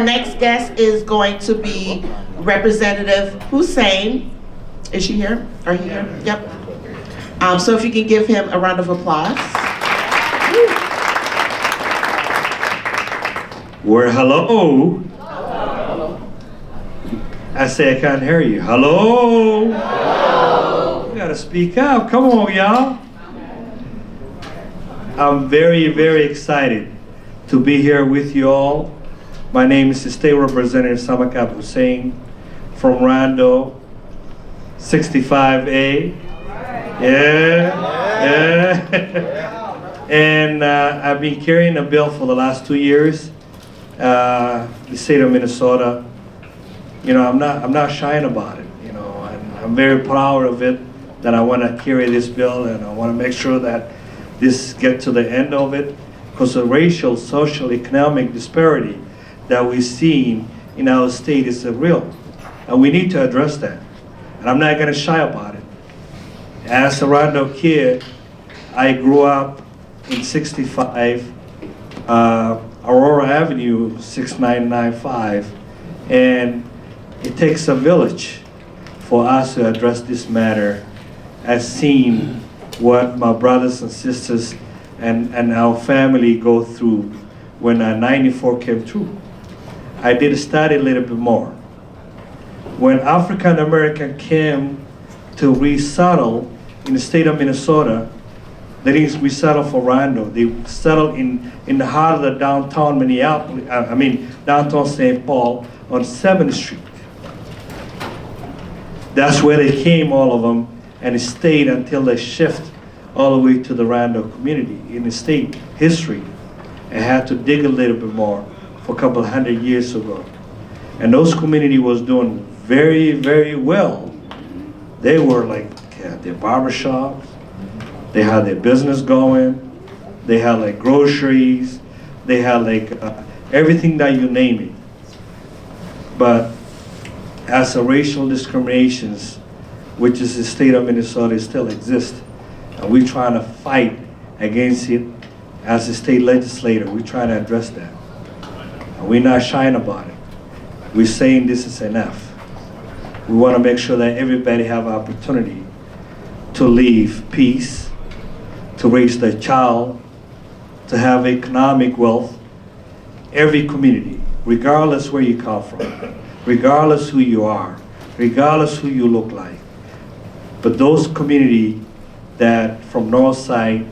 next guest is going to be Representative Hussein. Is she here? Are you here? Yep. So if you can give him a round of applause. Well, hello. Hello. I say I can't hear you. Hello. Hello. You gotta speak up. Come on, y'all. I'm very, very excited to be here with you all. My name is the State Representative Sammakab Hussein from Rando, 65A. Yeah. And I've been carrying a bill for the last 2 years. The state of Minnesota, you know, I'm not shying about it, you know, and I'm very proud of it, that I want to carry this bill, and I want to make sure that this gets to the end of it, because the racial, social, economic disparity that we've seen in our state is real, and we need to address that, and I'm not going to shy about it. As a Rando kid, I grew up in 65, Aurora Avenue, 6995, and it takes a village for us to address this matter. I've seen what my brothers and sisters and our family go through when 94 came through. I did study a little bit more. When African American came to resettle in the state of Minnesota, that is, we settled for Rando. They settled in the heart of the downtown Minneapolis, downtown St. Paul on 7th Street. That's where they came, all of them, and stayed until they shift all the way to the Rando community in the state history, and had to dig a little bit more for a couple hundred years ago. And those community was doing very, very well. They were like, had their barbershops, they had their business going, they had like groceries, they had like everything that you name it. But as a racial discriminations, which is the state of Minnesota, it still exists. And we're trying to fight against it as a state legislator. We're trying to address that. And we're not shying about it. We're saying this is enough. We want to make sure that everybody have opportunity to live peace, to raise their child, to have economic wealth. Every community, regardless where you come from, regardless who you are, regardless who you look like. But those community that from north side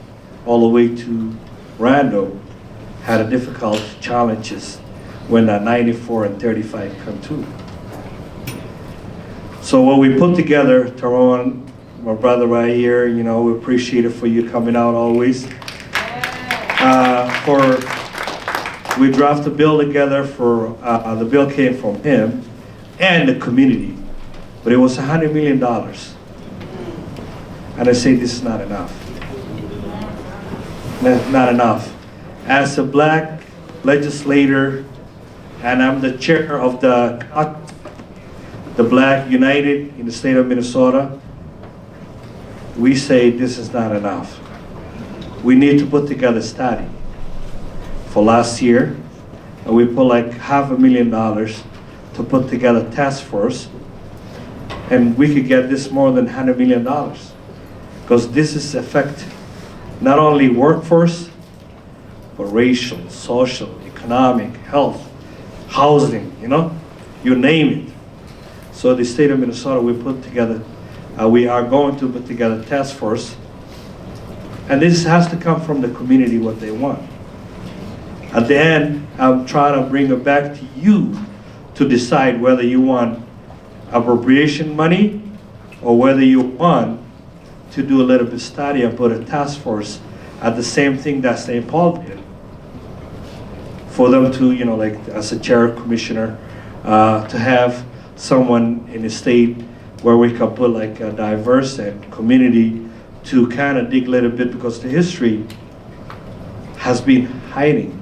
all the way to Rando had a difficult challenges when 94 and 35 come through. So what we put together, Tyrone, my brother right here, you know, we appreciate it for you coming out always. We drafted a bill together for, the bill came from him and the community, but it was $100 million. And I say this is not enough. Not enough. As a black legislator, and I'm the chair of the Black United in the state of Minnesota, we say this is not enough. We need to put together a study for last year, and we put like $500,000 to put together a task force, and we could get this more than $100 million, because this is affect not only workforce, but racial, social, economic, health, housing, you know, you name it. So the state of Minnesota, we put together, we are going to put together a task force, and this has to come from the community what they want. At the end, I'm trying to bring it back to you to decide whether you want appropriation money or whether you want to do a little bit of study and put a task force at the same thing that St. Paul did. For them to, you know, like as a chair commissioner, to have someone in the state where we can put like a diverse and community to kind of dig a little bit, because the history has been hiding.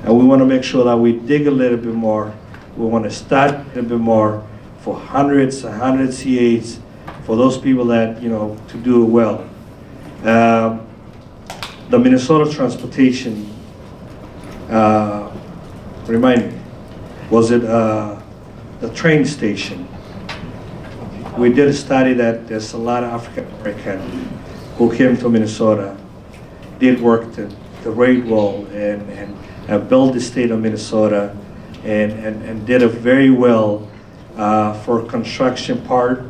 And we want to make sure that we dig a little bit more. We want to start a little bit more for hundreds and hundreds CAs, for those people that, you know, to do it well. The Minnesota Transportation, remind me. Was it the train station? We did a study that there's a lot of African American who came to Minnesota, did work the railroad and built the state of Minnesota and did it very well for construction part,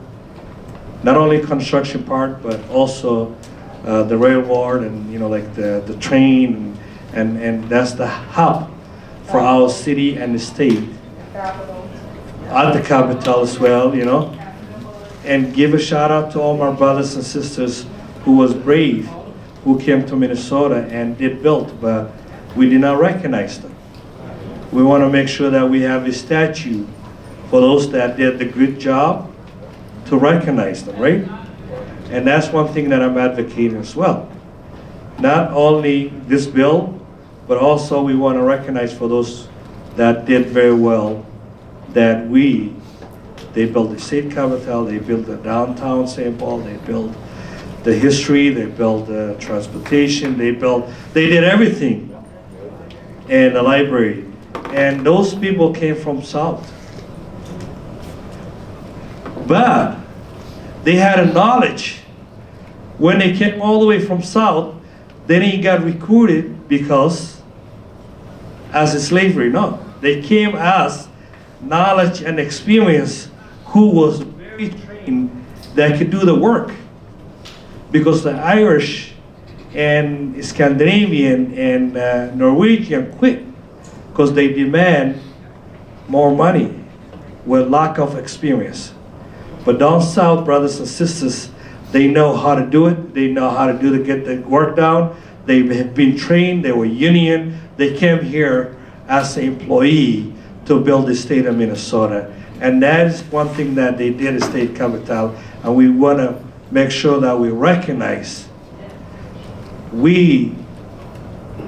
not only construction part, but also the railroad and like the train and that's the hub for our city and the state. At the capital as well, and give a shout out to all my brothers and sisters who was brave, who came to Minnesota and did build, but we did not recognize them. We want to make sure that we have a statue for those that did the good job to recognize them, right? And that's one thing that I'm advocating as well. Not only this bill, but also we want to recognize for those that did very well, that they built the state capital, they built the downtown St. Paul, they built the history, they built the transportation, they did everything, and the library. And those people came from South. But they had a knowledge. When they came all the way from South, then he got recruited because as a slavery, no. They came as knowledge and experience who was very trained that could do the work. Because the Irish and Scandinavian and Norwegian quit because they demand more money with lack of experience. But down south, brothers and sisters, they know how to do it. They know how to get the work done. They have been trained. They were union. They came here as an employee to build the state of Minnesota. And that is one thing that they did at state capital. And we want to make sure that we recognize we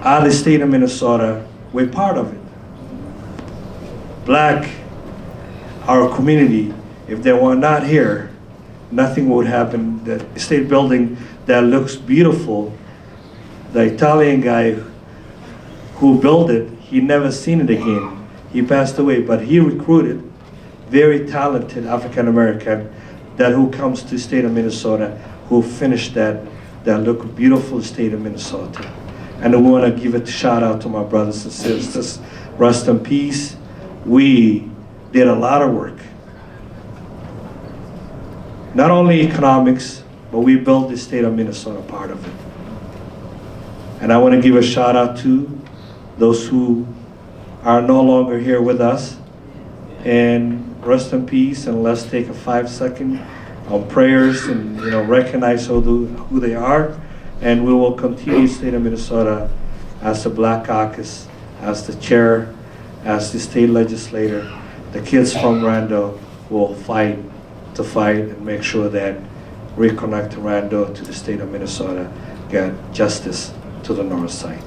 are the state of Minnesota. We're part of it. Black, our community, if they were not here, nothing would happen. The state building that looks beautiful, the Italian guy who built it, he never seen it again. He passed away, but he recruited very talented African American that who comes to the state of Minnesota, who finished that look beautiful state of Minnesota. And we want to give a shout out to my brothers and sisters. Rest in peace. We did a lot of work. Not only economics, but we built the state of Minnesota part of it. And I want to give a shout out to those who are no longer here with us. And rest in peace, and let's take a 5-second prayers and recognize who they are. And we will continue state of Minnesota as the Black Caucus, as the chair, as the state legislator. The kids from Rando will fight and make sure that reconnect Rando to the state of Minnesota, get justice to the north side.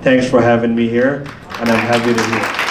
Thanks for having me here, and I'm happy to be here.